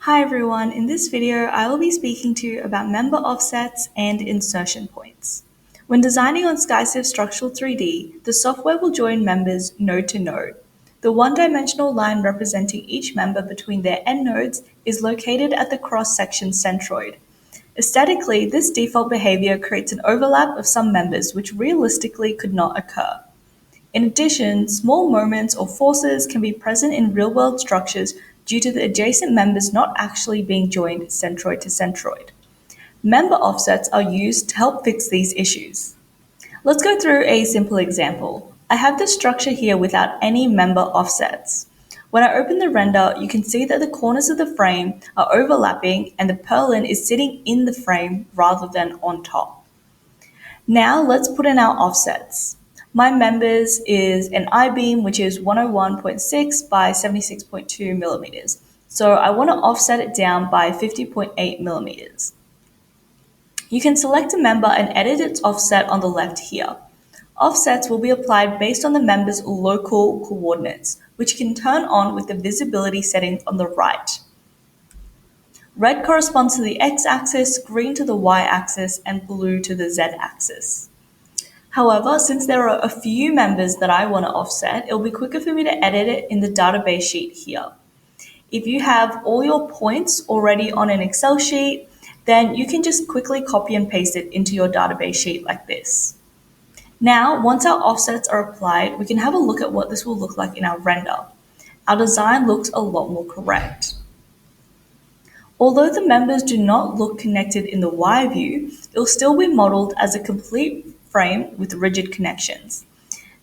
Hi everyone, in this video I will be speaking to you about member offsets and insertion points. When designing on SkyCiv Structural 3D, the software will join members node to node. The one-dimensional line representing each member between their end nodes is located at the cross-section centroid. Aesthetically, this default behavior creates an overlap of some members which realistically could not occur. In addition, small moments or forces can be present in real-world structures due to the adjacent members not actually being joined centroid to centroid. Member offsets are used to help fix these issues. Let's go through a simple example. I have this structure here without any member offsets. When I open the render, you can see that the corners of the frame are overlapping and the purlin is sitting in the frame rather than on top. Now let's put in our offsets. My members is an I-beam, which is 101.6 by 76.2 millimeters. So I want to offset it down by 50.8 millimeters. You can select a member and edit its offset on the left here. Offsets will be applied based on the member's local coordinates, which you can turn on with the visibility settings on the right. Red corresponds to the x-axis, green to the y-axis, and blue to the z-axis. However, since there are a few members that I want to offset, it'll be quicker for me to edit it in the database sheet here. If you have all your points already on an Excel sheet, then you can just quickly copy and paste it into your database sheet like this. Now, once our offsets are applied, we can have a look at what this will look like in our render. Our design looks a lot more correct. Although the members do not look connected in the Y view, it'll still be modeled as a complete frame with rigid connections.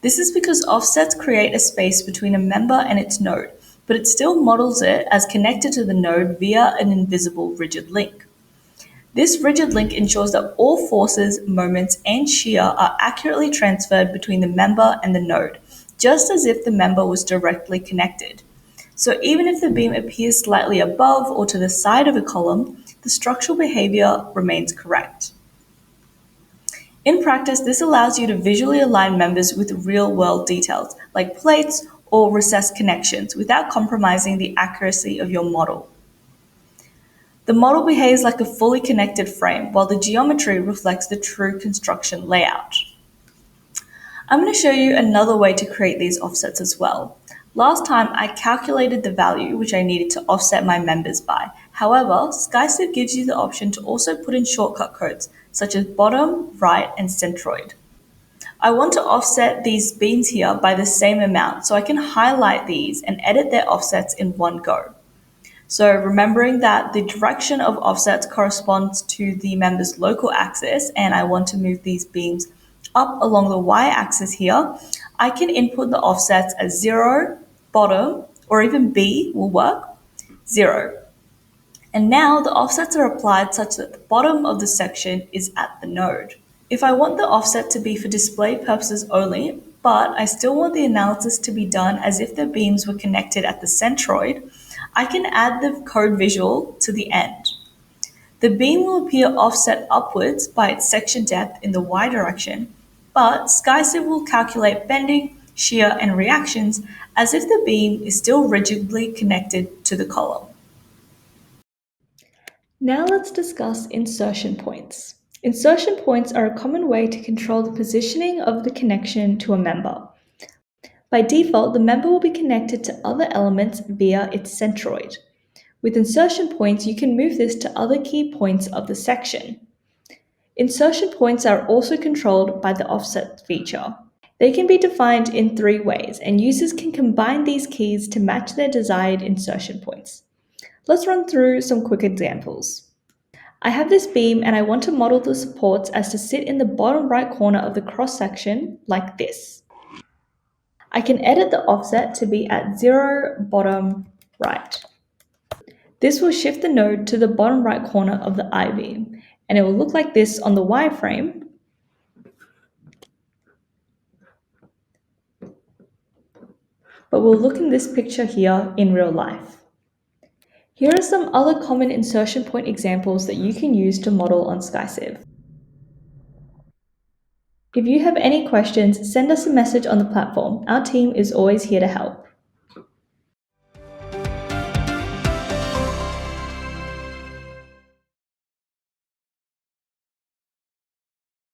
This is because offsets create a space between a member and its node, but it still models it as connected to the node via an invisible rigid link. This rigid link ensures that all forces, moments, and shear are accurately transferred between the member and the node, just as if the member was directly connected. So even if the beam appears slightly above or to the side of a column, the structural behavior remains correct. In practice, this allows you to visually align members with real-world details, like plates or recessed connections, without compromising the accuracy of your model. The model behaves like a fully connected frame, while the geometry reflects the true construction layout. I'm going to show you another way to create these offsets as well. Last time, I calculated the value which I needed to offset my members by. However, SkyCiv gives you the option to also put in shortcut codes, such as bottom, right, and centroid. I want to offset these beams here by the same amount, so I can highlight these and edit their offsets in one go. So remembering that the direction of offsets corresponds to the member's local axis, and I want to move these beams up along the y-axis here, I can input the offsets as 0, bottom, or even B will work, 0. And now the offsets are applied such that the bottom of the section is at the node. If I want the offset to be for display purposes only, but I still want the analysis to be done as if the beams were connected at the centroid, I can add the code visual to the end. The beam will appear offset upwards by its section depth in the y direction, but SkyCiv will calculate bending, shear, and reactions as if the beam is still rigidly connected to the column. Now let's discuss insertion points. Insertion points are a common way to control the positioning of the connection to a member. By default, the member will be connected to other elements via its centroid. With insertion points, you can move this to other key points of the section. Insertion points are also controlled by the offset feature. They can be defined in 3 ways, and users can combine these keys to match their desired insertion points. Let's run through some quick examples. I have this beam and I want to model the supports as to sit in the bottom right corner of the cross-section like this. I can edit the offset to be at 0, bottom right. This will shift the node to the bottom right corner of the I-beam, and it will look like this on the Y-frame, but will look in this picture here in real life. Here are some other common insertion point examples that you can use to model on SkyCiv. If you have any questions, send us a message on the platform. Our team is always here to help.